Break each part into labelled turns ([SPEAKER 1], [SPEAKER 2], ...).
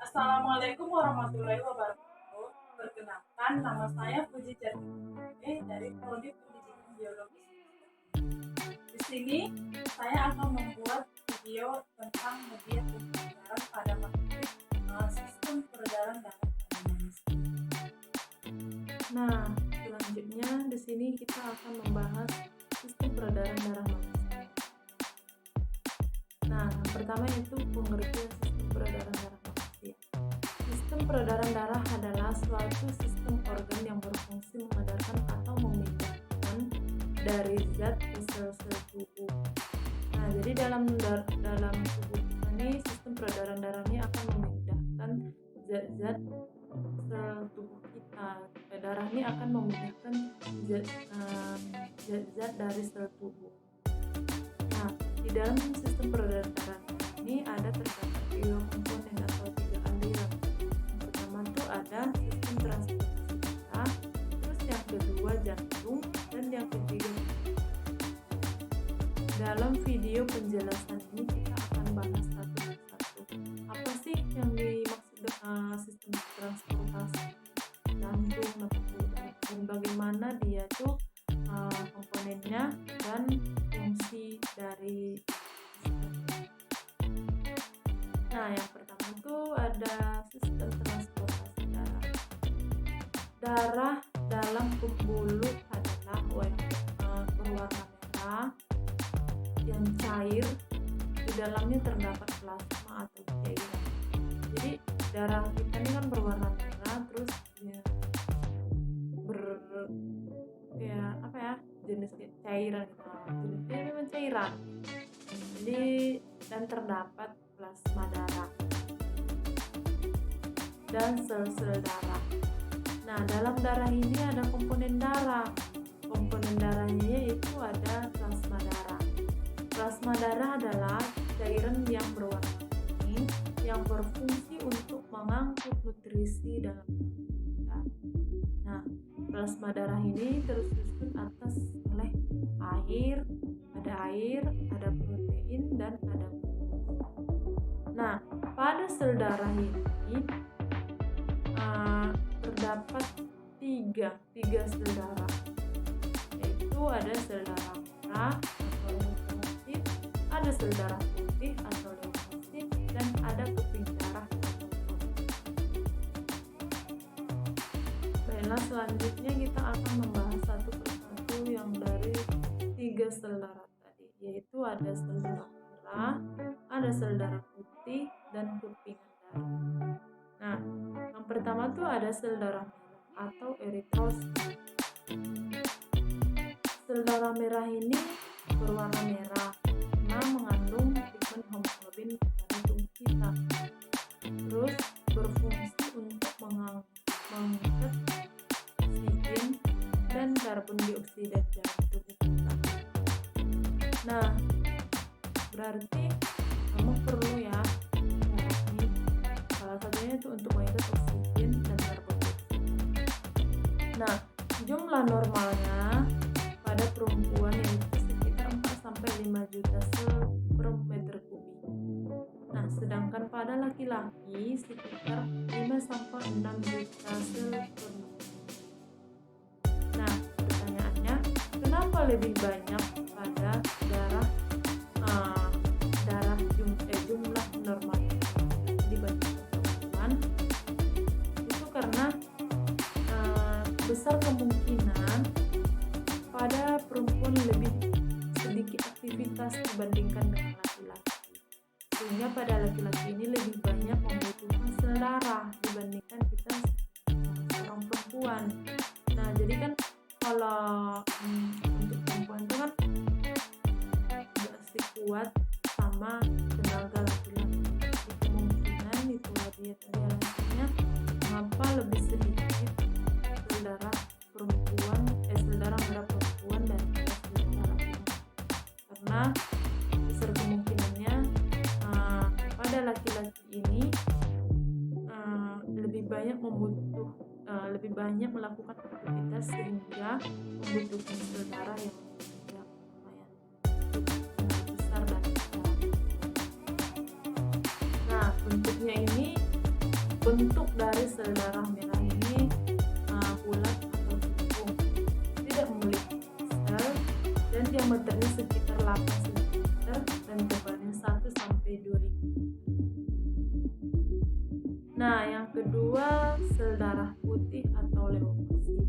[SPEAKER 1] Assalamualaikum warahmatullahi wabarakatuh. Perkenalkan, nama saya Puji Cermiti dari Prodi Pendidikan Biologi. Di sini saya akan membuat video tentang media pembelajaran pada materi sistem peredaran darah pada manusia. Nah, selanjutnya di sini kita akan membahas sistem peredaran darah manusia. Nah, yang pertama itu pengertian sistem peredaran darah manusia. Sistem peredaran darah adalah suatu sistem organ yang berfungsi mengedarkan atau memindahkan dari zat ke sel-sel tubuh. Nah, jadi dalam tubuh kita ini sistem peredaran darah ini akan memindahkan zat-zat sel tubuh kita. Darah ini akan memindahkan zat-zat dari sel tubuh. Nah, di dalam sistem peredaran darah ini ada terdapat 3 komponen atau 3 aliran. Yang pertama itu ada sistem transportasi darah, terus yang kedua jantung, dan yang ketiga. Dalam video penjelasan ini kita akan bahas satu persatu. Apa sih yang dimaksud dengan sistem transportasi jantung dan bagaimana dia tuh komponennya dan fungsi dari sistem. Nah, yang pertama itu ada sistem transportasi darah. Darah dalam pembuluh adalah berwarna merah yang cair, di dalamnya terdapat plasma atau cairan. Jadi darah kita ini kan berwarna merah, terus dia jenis cairan gitu. Jenisnya memang cairan. Jadi dan terdapat plasma darah dan sel-sel darah. Nah, dalam darah ini ada komponen darah. Komponen darahnya yaitu ada plasma darah. Plasma darah adalah cairan yang berwarna kuning yang berfungsi untuk mengangkut nutrisi dalam tubuh kita. Nah, plasma darah ini tersusun atas oleh air, ada protein, dan ada glukosa. Nah, pada sel darah ini terdapat tiga sel darah, yaitu ada sel darah merah atau leukemia, ada sel darah putih atau leukosit, dan ada keping darah atau trombos. Baiklah, selanjutnya kita akan membahas satu persatu yang dari 3 sel darah tadi, yaitu ada sel darah merah, ada sel darah putih, dan kepingan darah. Nah, yang pertama tuh ada sel darah merah atau eritrosit. Sel darah merah ini berwarna merah karena mengandung pigmen hemoglobin pada tubuh kita. Terus berfungsi untuk mengangkat oksigen dan karbon dioksida dalam tubuh kita. Nah, berarti kamu perlu ya ini salah satunya itu untuk mengangkat oksigen dan karbon dioksida. Nah, jumlah normalnya pada perempuan yaitu sekitar 4-5 juta sel per meter kubik. Nah, sedangkan pada laki-laki sekitar 5-6 juta sel per meter. Nah, pertanyaannya, kenapa lebih banyak pada jumlah normal dibandingkan perempuan? Itu karena besar kemungkinan pada perempuan lebih sedikit aktivitas dibandingkan dengan laki-laki, sehingga pada laki-laki ini lebih banyak membutuhkan sel darah dibandingkan kita seorang perempuan. Nah, jadi kan kalau untuk perempuan itu kan gak sekuat sama tenaga laki-laki. Jadi kemungkinan itulah dia tadi alasannya mengapa lebih sedikit sel darah perempuan, sel darah merah perempuan dan sel darah laki-laki. Karena besar kemungkinannya pada laki-laki ini lebih banyak melakukan aktivitas sehingga membutuhkan sel darah yang lumayan besar dan besar. Nah, bentuknya ini bentuk dari sel darah merah ini bulat atau cekung, tidak memiliki sel, dan diameternya sekitar 8 cm dan tebalnya 1 sampai 2 mm. Nah, yang kedua, sel darah putih atau leukosit.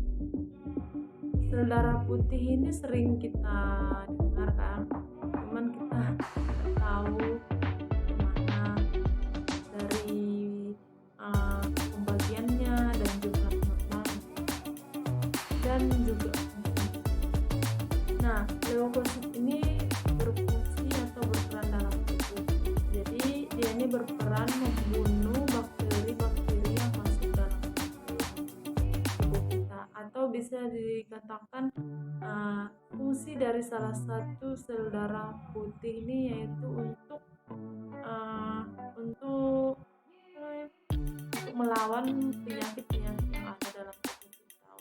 [SPEAKER 1] Sel darah putih ini sering kita dengar kan, cuman kita tidak tahu gimana dari pembagiannya dan jumlah normalnya dan juga nah, leukosit ini berfungsi atau berperan dalam tubuh. Jadi dia ini berperan membunuh bakteri-bakteri yang masuk dalam tubuh kita, atau bisa dikatakan fungsi dari salah satu sel darah putih ini yaitu untuk melawan penyakit-penyakit yang ada dalam tubuh kita,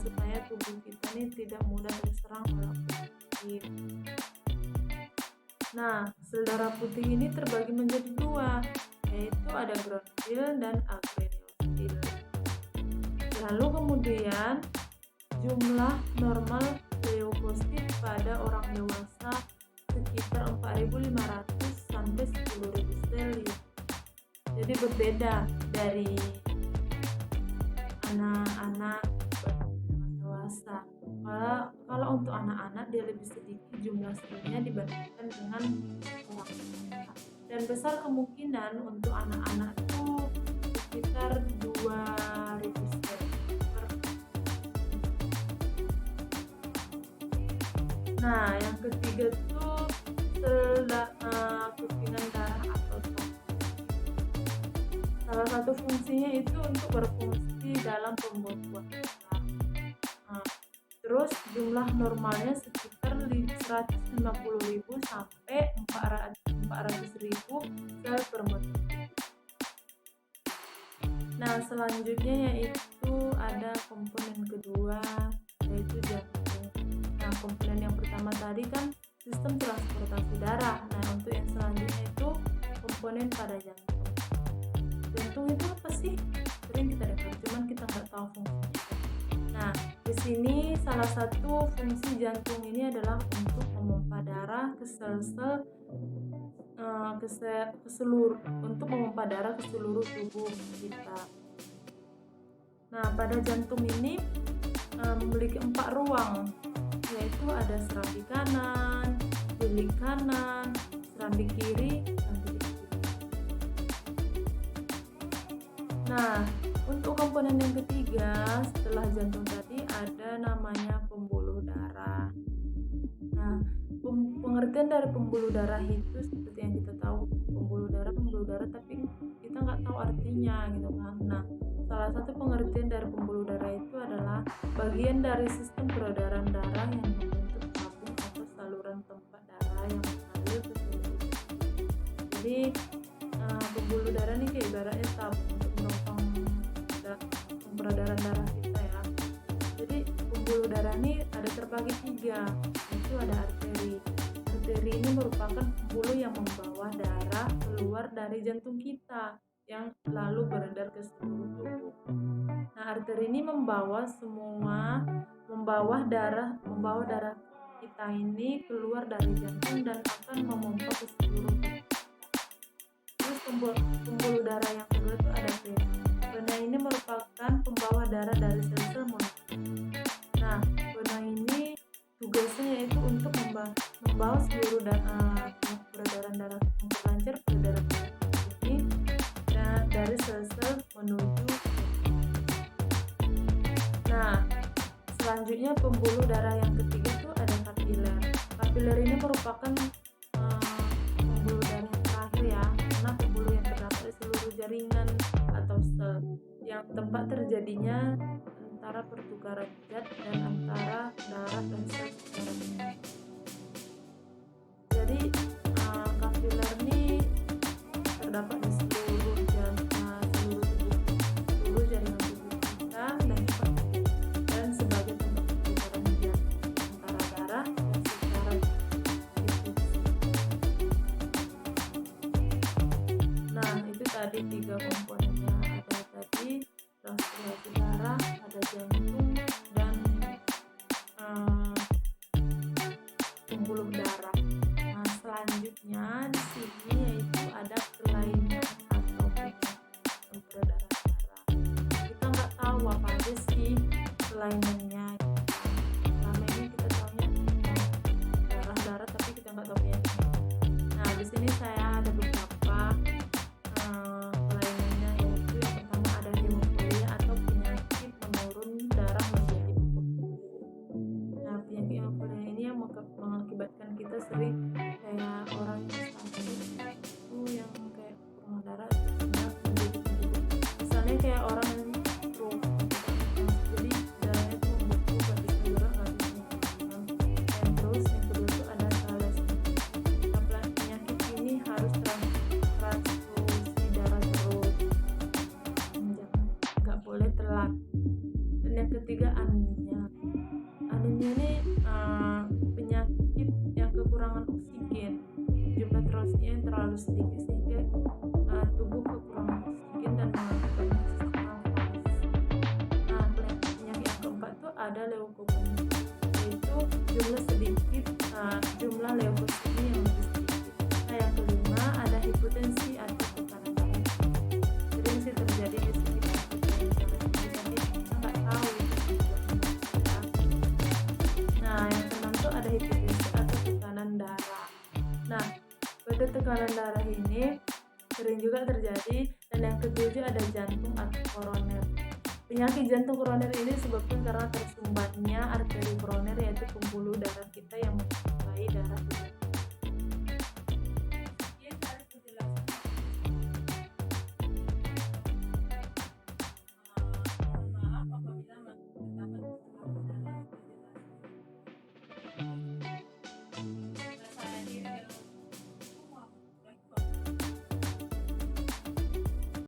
[SPEAKER 1] supaya tubuh kita ini tidak mudah terserang oleh penyakit. Nah, sel darah putih ini terbagi menjadi dua, yaitu ada groundfil dan agranulosil. Lalu kemudian jumlah normal leukosit pada orang dewasa sekitar 4.500 sampai 10.000 sel. Jadi berbeda dari anak-anak dengan dewasa. Kalau untuk anak-anak dia lebih sedikit jumlah selnya dibandingkan dengan orang dewasa. Dan besar kemungkinan untuk anak-anak itu sekitar 2.000 sel. Nah, yang ketiga itu sel kepingan darah atau trombos. Salah satu fungsinya itu untuk berfungsi dalam pembuatan darah. Terus jumlah normalnya sekitar 150.000 sampai 400.000 sel per menit. Nah, selanjutnya yaitu ada komponen kedua, yaitu jantung. Nah, komponen yang pertama tadi kan sistem transportasi darah. Nah, untuk yang selanjutnya itu komponen pada jantung. Jantung itu apa sih? Sering kita dengar, cuman kita nggak tahu fungsinya. Nah, di sini salah satu fungsi jantung ini adalah untuk memompa darah ke sel-sel untuk memompa darah ke seluruh tubuh kita. Nah, pada jantung ini memiliki 4 ruang, yaitu ada serambi kanan, bilik kanan, serambi kiri, dan bilik kiri. Nah, untuk komponen yang ketiga setelah jantung tadi ada namanya pembuluh darah. Nah, pengertian dari pembuluh darah itu seperti yang kita tahu, pembuluh darah, tapi kita nggak tahu artinya gitu kan. Nah, salah satu pengertian dari pembuluh darah itu adalah bagian dari sistem peredaran darah yang membentuk tabung atau saluran tempat darah yang mengalir ke seluruh tubuh. Jadi pembuluh darah ini kayak ibaratnya tabung untuk menopang peredaran darah kita ya. Jadi pembuluh darah ini ada terbagi 3, yaitu ada arteri. Arteri ini merupakan pembuluh yang membawa darah keluar dari jantung kita yang lalu beredar ke seluruh tubuh. Nah, arteri ini membawa darah kita ini keluar dari jantung dan akan memompa ke seluruh tubuh. Terus pembuluh darah yang kedua itu ada vena. Vena ini merupakan pembawa darah dari sel-sel molekul. Nah, vena ini tugasnya yaitu untuk membawa seluruh peredaran darah, memperlancar peredaran darah ini dari sel-sel menuju. Nah, selanjutnya pembuluh darah yang ketiga itu ada kapiler. Kapiler ini merupakan pembuluh darah yang terakhir ya, karena pembuluh yang terdapat di seluruh jaringan atau sel yang tempat terjadinya antara pertukaran zat dan antara darah dan sel secara benar. Jadi kapiler ini terdapat di seluruh jaringan tubuh kita dan sebagai tempat pertukaran zat antara darah dan secara distribusi. Nah, tadi 3 komponennya, ada tadi transpirasi darah, ada jantung, dan pembuluh darah. Nah, selanjutnya di sini yaitu ada kelainan atau penyakit saluran darah. Kita nggak tahu apa aja sih kelainannya. Selama ini kita tahunya darah, tapi kita nggak tahu penyakitnya. Nah, di sini saya ada beberapa kelainannya, yaitu yang pertama ada hemofilia atau penyakit menurun darah menjadi pupuk. Nah, penyakit hemofilia ini yang mengakibatkan kita sering kayak orang yang sakit itu yang kayak kekurangan darah menjadi pupuk. Misalnya kayak orang yang stroke, jadi darahnya itu membeku ketika gerak nggak bisa nyebrang. Dan terus yang kedua itu ada thalassemia. Nah, penyakit ini harus transfusi darah terus, jangan nggak boleh telat. Dan yang ketiga anemia. Anemia ini penyakit yang kekurangan oksigen, jumlah trousnya yang terlalu sedikit sehingga tubuh kekurangan oksigen dan mengakibatkan sistem nafas. Nah, penyakit yang keempat itu ada leukopenia, yaitu jumlah leukositnya yang lebih sedikit. Nah, yang kelima ada hipertensi atau tekanan darah. Sering sih terjadi di sini tapi kita nggak tahu itu tujuannya. Nah, yang keenam itu ada hipertensi atau tekanan darah. Nah, pada tekanan darah ini sering juga terjadi. Dan yang ketujuh ada jantung atau koroner. Penyakit jantung koroner ini disebabkan karena tersumbatnya arteri koroner, yaitu pembuluh darah kita yang mensuplai darah ke